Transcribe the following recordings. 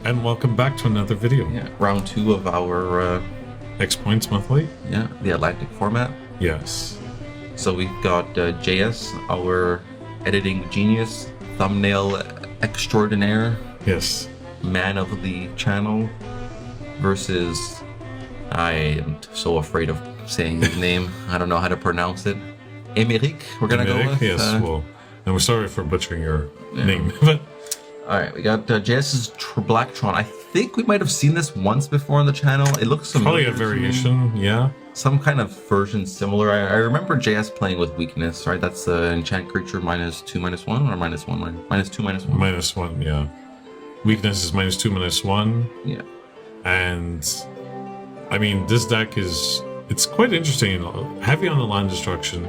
and welcome back to another video. Yeah, round 2 of our X Points Monthly. yeah, the Atlantic format. Yes. So we've got JS, our editing genius, thumbnail extraordinaire, Yes. man of the channel, versus, I am so afraid of saying his name. I don't know how to pronounce it. Aymeric, we're gonna Aymeric, go with. yes. Well, and we're sorry for butchering your name, but All right, we got JS's Black Tron. I think we might have seen this once before on the channel. It looks probably familiar a to me. variation. Yeah. Some kind of version similar. I remember JS playing with weakness, right? That's the enchant creature -2/-1 or -1 -2/-1. -1, yeah. Weakness is -2, -1. Yeah. And I mean, this deck it's quite interesting. Heavy on the land destruction.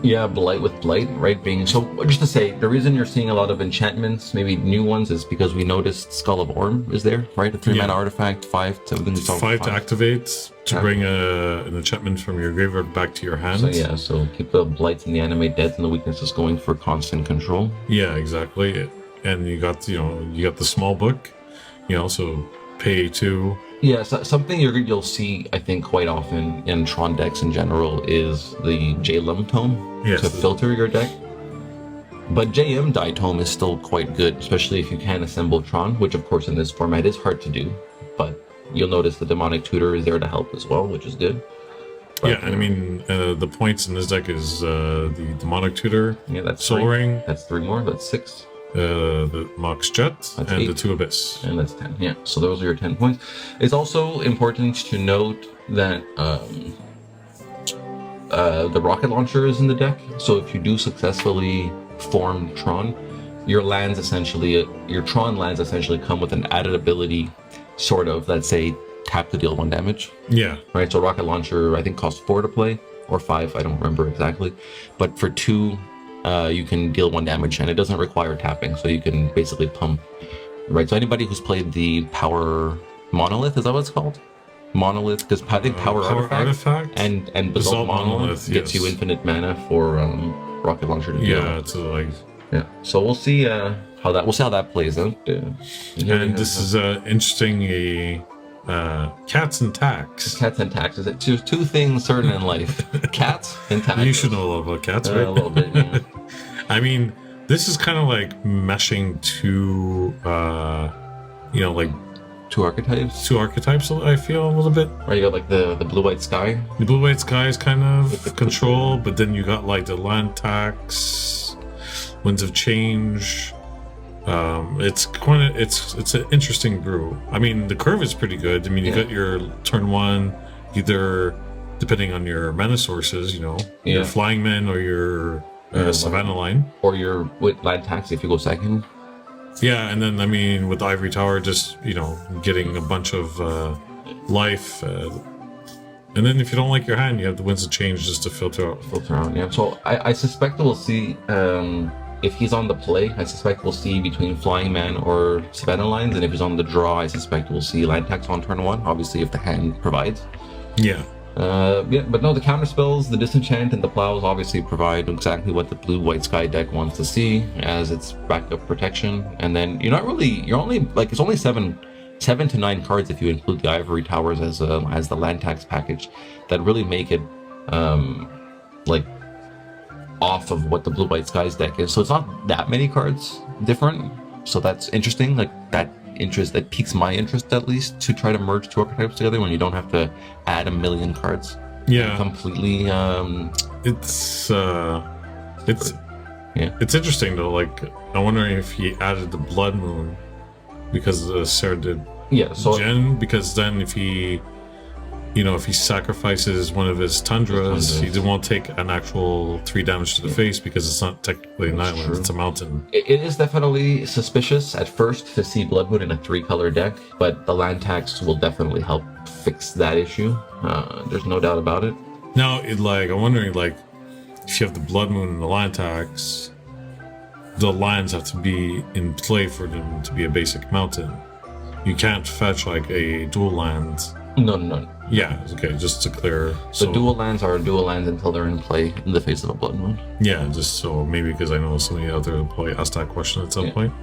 Yeah, Blight with Blight, right? Being so, just to say, the reason you're seeing a lot of enchantments, maybe new ones, is because we noticed Skull of Orm is there, right? A 3-mana artifact, 5 to 5 to activate to bring an enchantment from your graveyard back to your hand. So yeah, so keep the Blights and the animate deads and the weaknesses going for constant control. Yeah, exactly. And you got the small book. You also pay 2. Yeah, so something you'll see, I think, quite often in Tron decks in general is the JLM Tome to filter your deck. But JM Die Tome is still quite good, especially if you can assemble Tron, which of course in this format is hard to do. But you'll notice the Demonic Tutor is there to help as well, which is good. But, yeah, and I mean, the points in this deck is the Demonic Tutor, yeah, that's Soul 3. Ring, That's 3 more, that's 6. The Mox Jet, That's and 8. the 2 Abyss. And that's 10, yeah. So those are your 10 points. It's also important to note that the rocket launcher is in the deck. So if you do successfully form Tron, your Tron lands essentially come with an added ability, sort of, that say tap to deal 1 damage. Yeah. Right, so rocket launcher I think costs 4 to play, or 5, I don't remember exactly. But for 2, you can deal 1 damage, and it doesn't require tapping, so you can basically pump. Right, so anybody who's played the Power Monolith, is that what it's called? Monolith, because I think Power Artifact and Basalt Monolith gets you infinite mana for rocket launcher to deal. Yeah, to like. Yeah, so we'll see how that plays out. And this is interesting. Cats and tax. Cats and taxes. It's 2 things certain in life: cats and taxes. You should know a lot about cats, right? A little bit. Yeah. I mean, this is kind of like meshing 2, like 2 archetypes. 2 archetypes. I feel a little bit. Right, you got like the blue-white sky. The blue-white sky is kind of control, but then you got like the land tax, winds of change. It's an interesting brew. I mean, the curve is pretty good. I mean, you got your turn 1, either depending on your mana sources, your flying men or your Savannah line, or your with land tax if you go second. Yeah, and then I mean with Ivory Tower, just getting a bunch of life, and then if you don't like your hand, you have the winds of change just to filter out. Yeah. So I suspect we'll see. If he's on the play, I suspect we'll see between Flying Man or Savannah lines, and if he's on the draw, I suspect we'll see land tax on turn 1. Obviously, if the hand provides. Yeah. But no, the counter spells, the disenchant, and the plows obviously provide exactly what the blue-white sky deck wants to see as its backup protection. And then it's only 7 to 9 cards if you include the Ivory Towers as the land tax package that really make it off of what the blue-white skies deck is. So it's not that many cards different. So that's interesting. Like that piques my interest, at least, to try to merge 2 archetypes together when you don't have to add a million cards. Yeah. Completely. It's interesting though. Like I'm wondering if he added the Blood Moon because of the Serendib Djinn, because then if he sacrifices one of his Tundras, he won't take an actual 3 damage to the face because it's not technically an island, it's a mountain. It is definitely suspicious at first to see Blood Moon in a 3-color deck, but the land tax will definitely help fix that issue. There's no doubt about it. Now, I'm wondering, if you have the Blood Moon and the land tax, the lands have to be in play for them to be a basic mountain. You can't fetch a dual land. No. Yeah, okay, just to clear. So dual lands are dual lands until they're in play in the face of a Blood Moon. Yeah, just so maybe because I know somebody out there will probably ask that question at some point.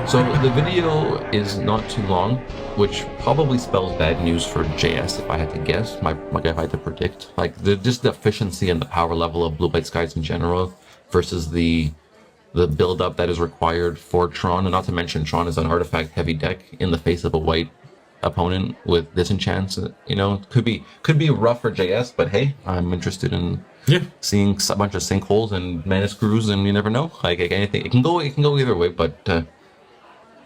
So the video is not too long, which probably spells bad news for JS if I had to guess. If I had to predict, like just the efficiency and the power level of Blue White Skies in general versus the build up that is required for Tron, and not to mention Tron is an artifact heavy deck in the face of a white opponent with disenchants. You know, could be rough for JS, but hey, I'm interested in seeing a bunch of sinkholes and mana screws, and you never know. Like anything, it can go either way, but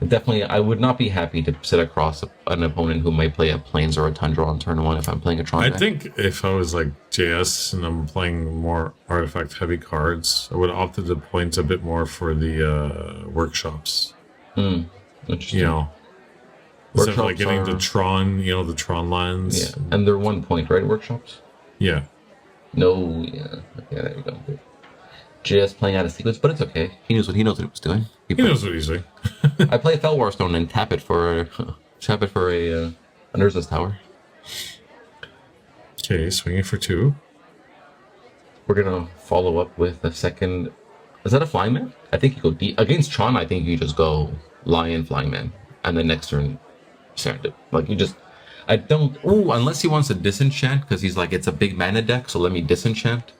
definitely I would not be happy to sit across an opponent who might play a Plains or a Tundra on turn 1 if I'm playing a Tron deck. I think if I was like JS and I'm playing more artifact heavy cards, I would have opted to point a bit more for the workshops. Interesting. You know, instead of like getting the Tron, you know, the Tron lands. Yeah, and they're 1 point, right? Workshops. Yeah. No, yeah. Okay, there we go. JS playing out of sequence, but it's okay. He knows what he was doing. He knows what he's doing. I play Fellwar Stone and tap it for a Nurse's Tower. Okay, swinging for 2. We're gonna follow up with a second. Is that a Flying Man? I think you go deep against Tron. I think you just go Lion Flying Man, and then next turn Serendib. Like you just. I don't. Ooh, unless he wants to disenchant because he's like it's a big mana deck, so let me disenchant.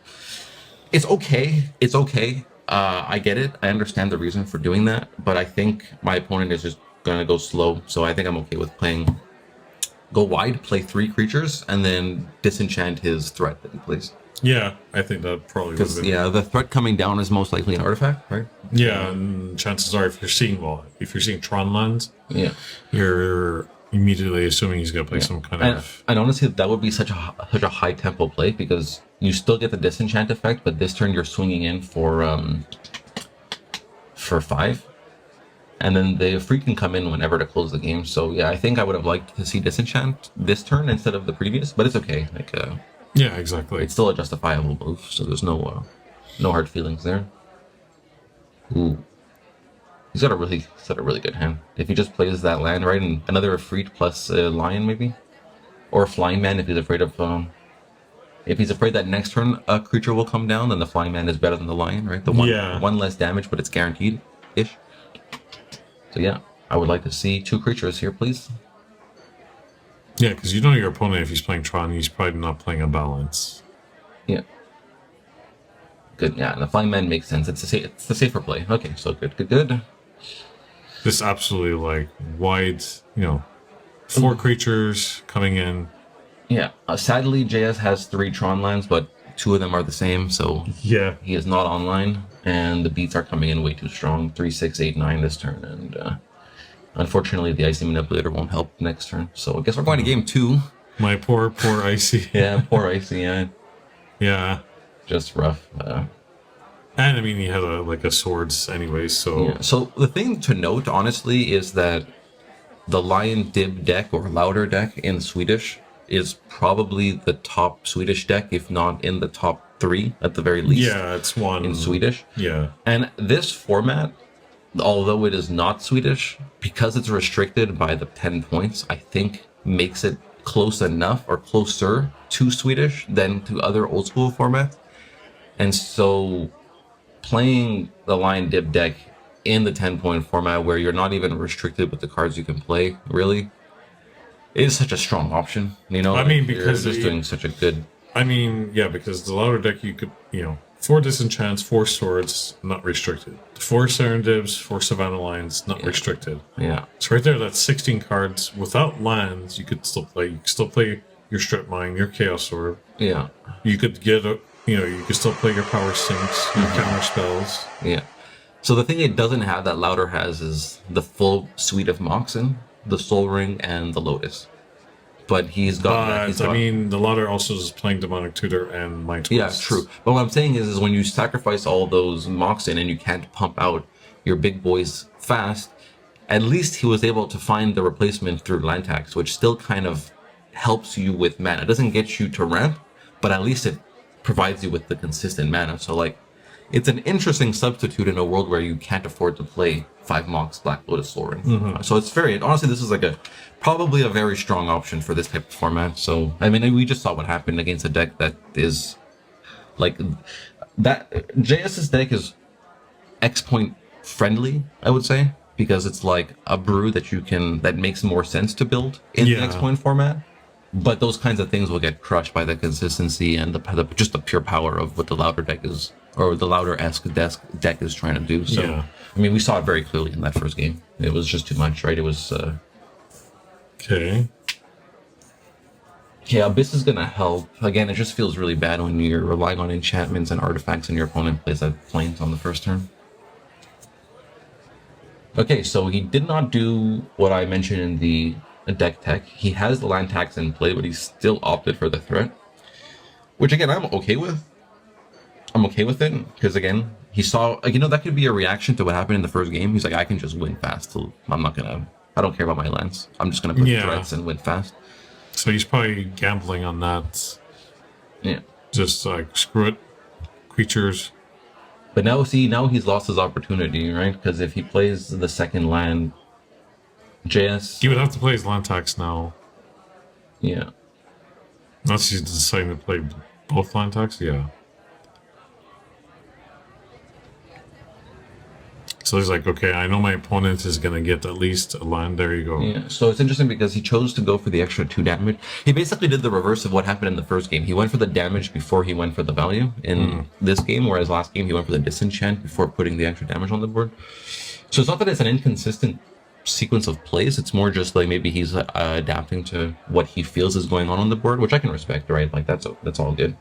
It's okay. It's okay. I get it. I understand the reason for doing that, but I think my opponent is just gonna go slow. So I think I'm okay with go wide, play 3 creatures, and then disenchant his threat that he plays. Yeah, I think that probably would have been. Yeah, the threat coming down is most likely an artifact, right? Yeah, and chances are if you're seeing Tron lands, yeah, you're immediately assuming he's gonna play some kind of. And honestly, that would be such a high tempo play because you still get the disenchant effect, but this turn you're swinging in for 5, and then the free can come in whenever to close the game. So yeah, I think I would have liked to see disenchant this turn instead of the previous, but it's okay. Like yeah, exactly. It's still a justifiable move, so there's no hard feelings there. Ooh. He's got a really good hand. If he just plays that land, right, and another Efreet plus Lion maybe, or a Flying Man if he's afraid of. If he's afraid that next turn a creature will come down, then the Flying Man is better than the Lion, right? The one less damage, but it's guaranteed ish. So yeah, I would like to see 2 creatures here, please. Yeah, because you know your opponent if he's playing Tron, he's probably not playing a balance. Yeah. Good. Yeah, and the Flying Man makes sense. It's the safer play. Okay, so good. This absolutely like wide, 4 creatures coming in. Yeah. Sadly, JS has 3 Tron lands, but 2 of them are the same, so yeah, he is not online, and the beats are coming in way too strong. 3, 6, 8, 9 this turn, and unfortunately, the Icy Manipulator won't help next turn. So I guess we're going to game 2. My poor Icy. Yeah, poor Icy. Yeah. Just rough. And I mean, he had a swords anyway, so. Yeah. So the thing to note, honestly, is that the Lion Dib deck or Louder deck in Swedish is probably the top Swedish deck, if not in the top 3 at the very least. Yeah, it's one in Swedish. Yeah. And this format, although it is not Swedish, because it's restricted by the 10 points, I think makes it close enough or closer to Swedish than to other old school formats. And so playing the Lion Dib deck in the 10-point format where you're not even restricted with the cards you can play, really, is such a strong option. I mean, because you're just doing such a good... I mean, yeah, because the Louder deck, you could, 4 disenchants, 4 swords, not restricted. 4 Serendibs, 4 Savannah Lions, not restricted. Yeah. So right there, that's 16 cards. Without lands, you could still play. You could still play your Strip Mine, your Chaos Sword. Yeah. You could get you could still play your Power Sinks, your counter spells. Yeah. So the thing it doesn't have that Louder has is the full suite of Moxen, the Soul Ring, and the Lotus. But he's got that. The Louder also is playing Demonic Tutor and Mind Twist. Yeah, true. But what I'm saying is when you sacrifice all those Moxen and you can't pump out your big boys fast, at least he was able to find the replacement through land tax, which still kind of helps you with mana. It doesn't get you to ramp, but at least it provides you with the consistent mana. So it's an interesting substitute in a world where you can't afford to play 5 Mox Black Lotus Soul Ring. Mm-hmm. So it's honestly, this is probably a very strong option for this type of format. So, I mean, we just saw what happened against a deck that is that JS's deck is X point friendly, I would say, because it's like a brew that makes more sense to build in the Yeah. next point format. But those kinds of things will get crushed by the consistency and just the pure power of what the louder deck is, or the louder-esque deck is trying to do. So, Yeah. I mean, we saw it very clearly in that first game. It was just too much, right? It was. Okay. Yeah, Abyss is gonna help. Again, it just feels really bad when you're relying on enchantments and artifacts and your opponent plays that plains on the first turn. Okay, so he did not do what I mentioned in the deck tech. He has the land tax in play, but he still opted for the threat. Which again, I'm okay with. I'm okay with it, because again, he saw, like, that could be a reaction to what happened in the first game. He's like, I can just win fast. I don't care about my lands. I'm just gonna put threats and win fast. So he's probably gambling on that. Yeah. Just like, screw it. Creatures. But now he's lost his opportunity, right? Because if he plays the second land, JS... He would have to play his land tax now. Yeah. Unless he's deciding to play both land tax, yeah. So he's like, okay, I know my opponent is going to get at least a land. There you go. Yeah, so it's interesting because he chose to go for the extra 2 damage. He basically did the reverse of what happened in the first game. He went for the damage before he went for the value in this game, whereas last game he went for the disenchant before putting the extra damage on the board. So it's not that it's an inconsistent sequence of plays. It's more just like maybe he's adapting to what he feels is going on the board, which I can respect, right? Like that's all good.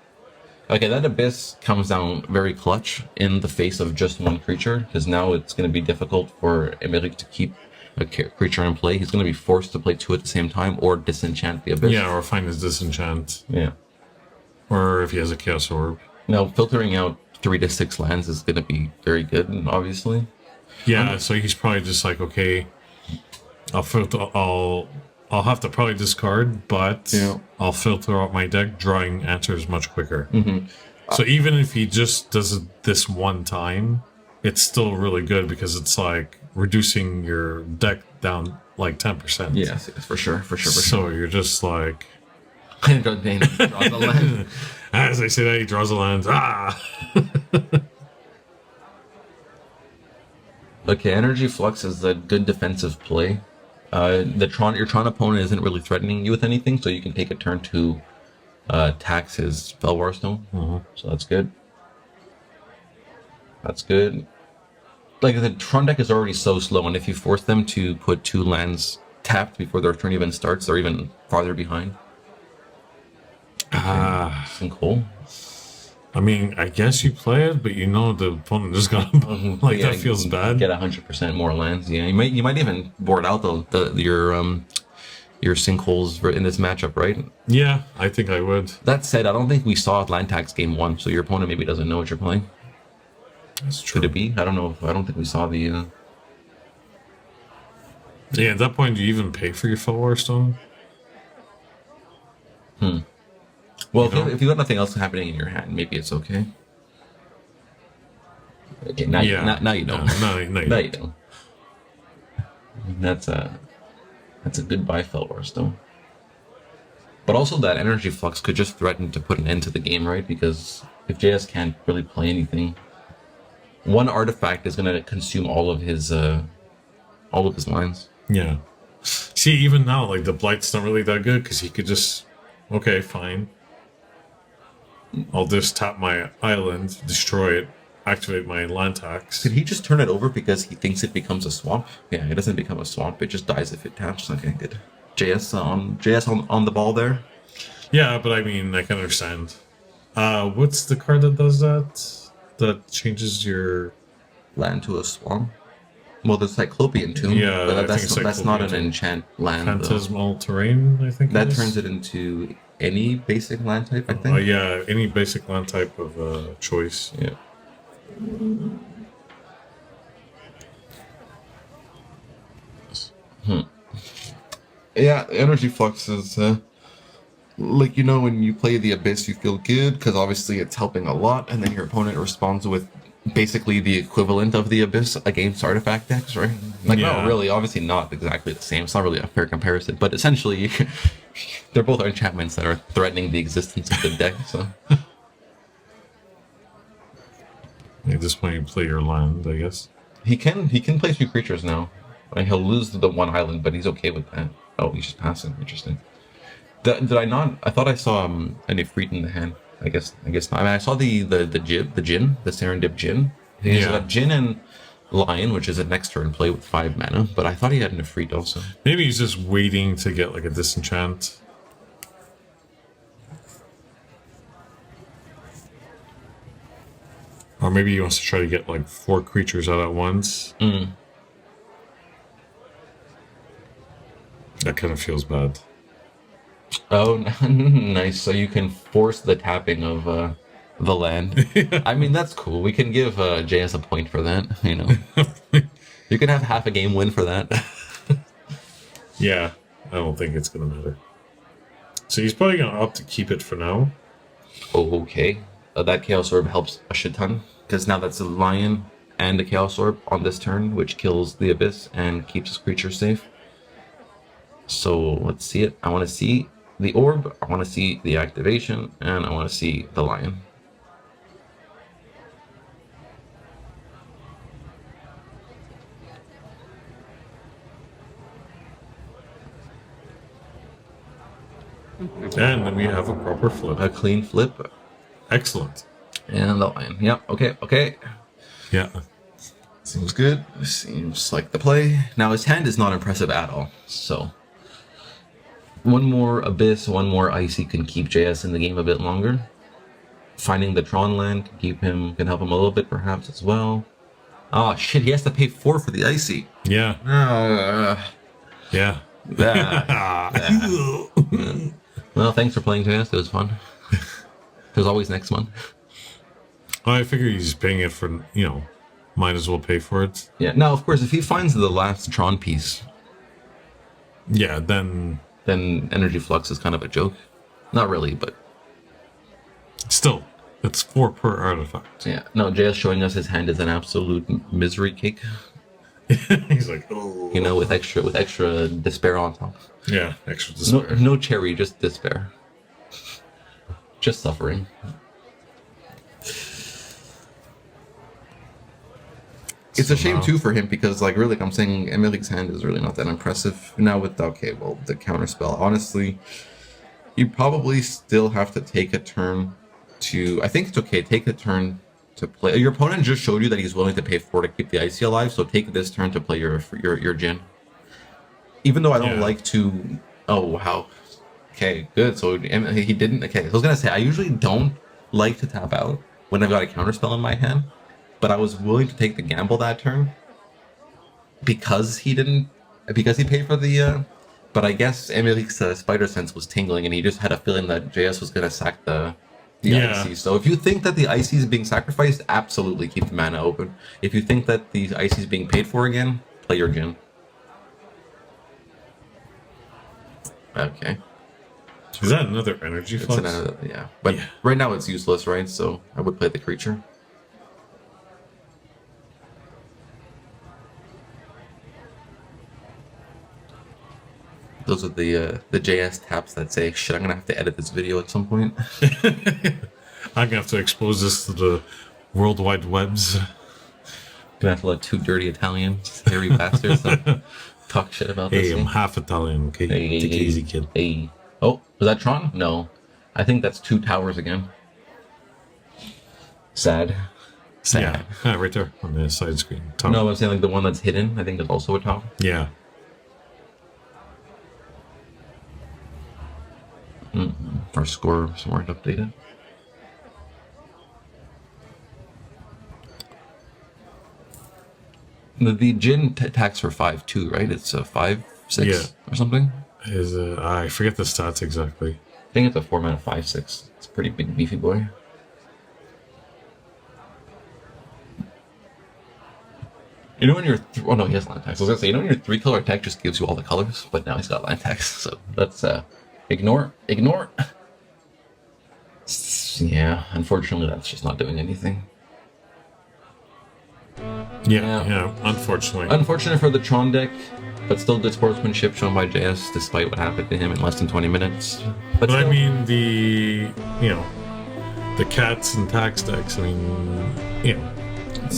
Okay, that Abyss comes down very clutch in the face of just one creature, because now it's going to be difficult for Aymeric to keep a creature in play. He's going to be forced to play 2 at the same time, or disenchant the Abyss. Yeah, or find his disenchant. Yeah. Or if he has a Chaos Orb. Now, filtering out 3 to 6 lands is going to be very good, obviously. Yeah, so he's probably just like, okay, I'll have to probably discard, but I'll filter out my deck, drawing answers much quicker. So even if he just does it this one time, it's still really good because it's like reducing your deck down like 10%. Yes, for sure. So you're just like... Draws the land. As I say that, he draws a land. Okay, Energy Flux is a good defensive play. Your Tron opponent isn't really threatening you with anything, so you can take a turn to tax his Felwar Stone. So that's good. That's good. Like, the Tron deck is already so slow, and if you force them to put 2 lands tapped before their turn even starts, they're even farther behind. Cool. I mean, I guess you play it, but the opponent just got that feels bad. Get 100% more lands. Yeah, you might even board out your sinkholes in this matchup, right? Yeah, I think I would. That said, I don't think we saw land tax game 1, so your opponent maybe doesn't know what you're playing. That's true. Could it be? I don't know. I don't think we saw the. Yeah, at that point, do you even pay for your Felwar Stone? Well, if you got nothing else happening in your hand, maybe it's okay. Okay, now you don't. No, you Now you don't. That's a good buy, Felwar Stone. But also that Energy Flux could just threaten to put an end to the game, right? Because if JS can't really play anything, one artifact is going to consume all of his lines. Yeah. See, even now, like, the Blight's not really that good, because he could just... Okay, fine. I'll just tap my island, destroy it, activate my land tax. Did he just turn it over because he thinks it becomes a swamp? Yeah, it doesn't become a swamp. It just dies if it taps. Okay, good. JS on the ball there. Yeah, but I mean, I can understand. What's the card that does that? That changes your land to a swamp. Well, the Cyclopean Tomb. Yeah, but that's not an enchant land. Phantasmal Terrain, I think. That turns it into any basic land type, I think. Yeah, any basic land type of choice. Yeah. Yeah, Energy Flux is like, when you play the Abyss, you feel good because obviously it's helping a lot, and then your opponent responds with basically the equivalent of the Abyss against artifact decks, right? Like, no, really, obviously not exactly the same. It's not really a fair comparison, but essentially, they're both enchantments that are threatening the existence of the deck. So, at this point, you play your land, I guess. He can play 2 creatures now. And he'll lose the one island, but he's okay with that. Oh, he's just passing. Interesting. Did I not? I thought I saw an Ifrit in the hand. I guess not. I mean, I saw the Djinn, the Serendib Djinn. He's got Djinn and Lion, which is a next turn play with 5 mana. But I thought he had an Ifrit also. Maybe he's just waiting to get like a disenchant. Or maybe he wants to try to get like 4 creatures out at once. That kind of feels bad. Oh, nice. So you can force the tapping of the land. I mean, that's cool. We can give JS a point for that, you know. You can have half a game win for that. Yeah, I don't think it's going to matter. So he's probably going to opt to keep it for now. Oh, okay. That Chaos Orb helps a shit ton, because now that's a Lion and a Chaos Orb on this turn, which kills the Abyss and keeps his creature safe. So let's see it. I want to see the Orb, I want to see the activation, and I want to see the Lion. And then we have a proper flip. A clean flip. Excellent. And the Lion. Yep, okay. Yeah. Seems good. Seems like the play. Now his hand is not impressive at all, so... One more Abyss, one more Icy can keep JS in the game a bit longer. Finding the Tron land can help him a little bit perhaps as well. Oh shit, he has to pay 4 for the Icy. Yeah. Yeah. Well, thanks for playing JS, it was fun. There's always next month. Well, I figure he's paying it for, you know, might as well pay for it. Yeah, now of course if he finds the last Tron piece... Yeah, then Energy Flux is kind of a joke. Not really, but... Still, it's 4 per artifact. Yeah, no, JS showing us his hand is an absolute misery cake. He's like, oh. You know, with extra despair on top. Yeah, extra despair. No cherry, just despair. Just suffering. It's a shame too for him because, like, really, I'm saying Aymeric's hand is really not that impressive. Now with the counterspell, honestly, you probably still have to take a turn to. I think it's okay. Take a turn to play. Your opponent just showed you that he's willing to pay 4 to keep the Icy alive, so take this turn to play your Djinn. Even though I don't like to. Oh wow. Okay, good. So he didn't. Okay, I was gonna say I usually don't like to tap out when I've got a counterspell in my hand. But I was willing to take the gamble that turn because he paid for the. But I guess Aymeric's Spider Sense was tingling, and he just had a feeling that JS was gonna sack the Icy. So if you think that the Icy is being sacrificed, absolutely keep the mana open. If you think that the Icy is being paid for again, play your Djinn. Okay. Is that another energy flux? Yeah, but right now it's useless, right? So I would play the creature. Those are the JS taps that say, shit, I'm gonna have to edit this video at some point. I'm gonna have to expose this to the World Wide Webs. Gonna have to let 2 dirty Italians, hairy bastards, talk shit about this. Hey, I'm half Italian, okay? Hey, Take it easy, kid. Hey. Oh, was that Tron? No. I think that's 2 towers again. Sad. Yeah, right there on the side screen. Tower. No, I'm saying like the one that's hidden, I think is also a tower. Yeah. Our scores weren't updated. The Djinn attacks for 5 too, right? It's a 5/6 or something. I forget the stats exactly. I think it's a 4 mana 5/6. It's a pretty big beefy boy. You know when you're oh no, he has land tax. I was gonna say, you know when your 3-color tech just gives you all the colors, but now he's got land tax, so that's ignore. Yeah, unfortunately, that's just not doing anything. Yeah, unfortunately. Unfortunate for the Tron deck, but still good sportsmanship shown by JS despite what happened to him in less than 20 minutes. But I mean, the cats and tax decks, I mean,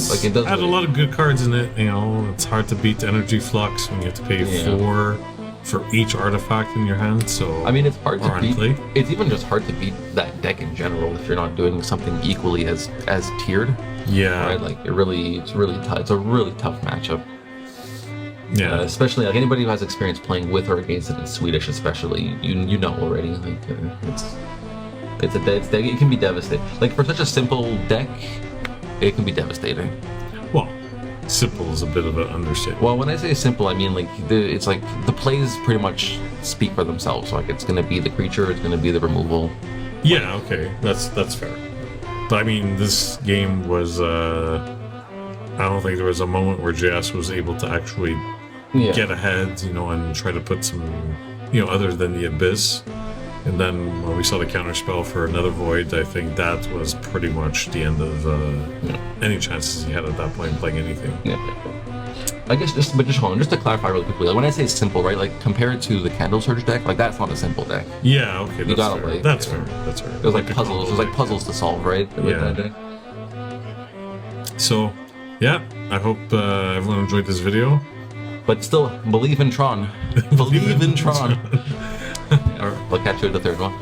Like it does had a lot of good cards in it. You know, it's hard to beat Energy Flux when you have to pay 4 for each artifact in your hand. So I mean, it's hard to beat. play. It's even just hard to beat that deck in general if you're not doing something equally as tiered. Yeah. Right? Like it's really tough. It's a really tough matchup. Yeah. Especially like anybody who has experience playing with or against it in Swedish, especially you know already. Like it can be devastating. Like for such a simple deck, it can be devastating. Well, simple is a bit of an understatement. Well, when I say simple, I mean like it's like the plays pretty much speak for themselves. Like it's gonna be the creature, it's gonna be the removal. Yeah. Okay. That's fair. But I mean, this game was. I don't think there was a moment where JS was able to actually get ahead, you know, and try to put some, you know, other than the Abyss. And then when we saw the counterspell for another Void, I think that was pretty much the end of any chances he had at that point playing anything. Yeah. I guess just hold on, just to clarify really quickly, like when I say simple, right, like compared to the Candle Surge deck, like that's not a simple deck. Yeah, okay, you gotta fair. play. That's fair. That's fair. It was like puzzles. It was like puzzles to solve, right? With that deck. So, yeah, I hope everyone enjoyed this video. But still, believe in Tron. Believe in Tron. All right, we'll catch you at the third one.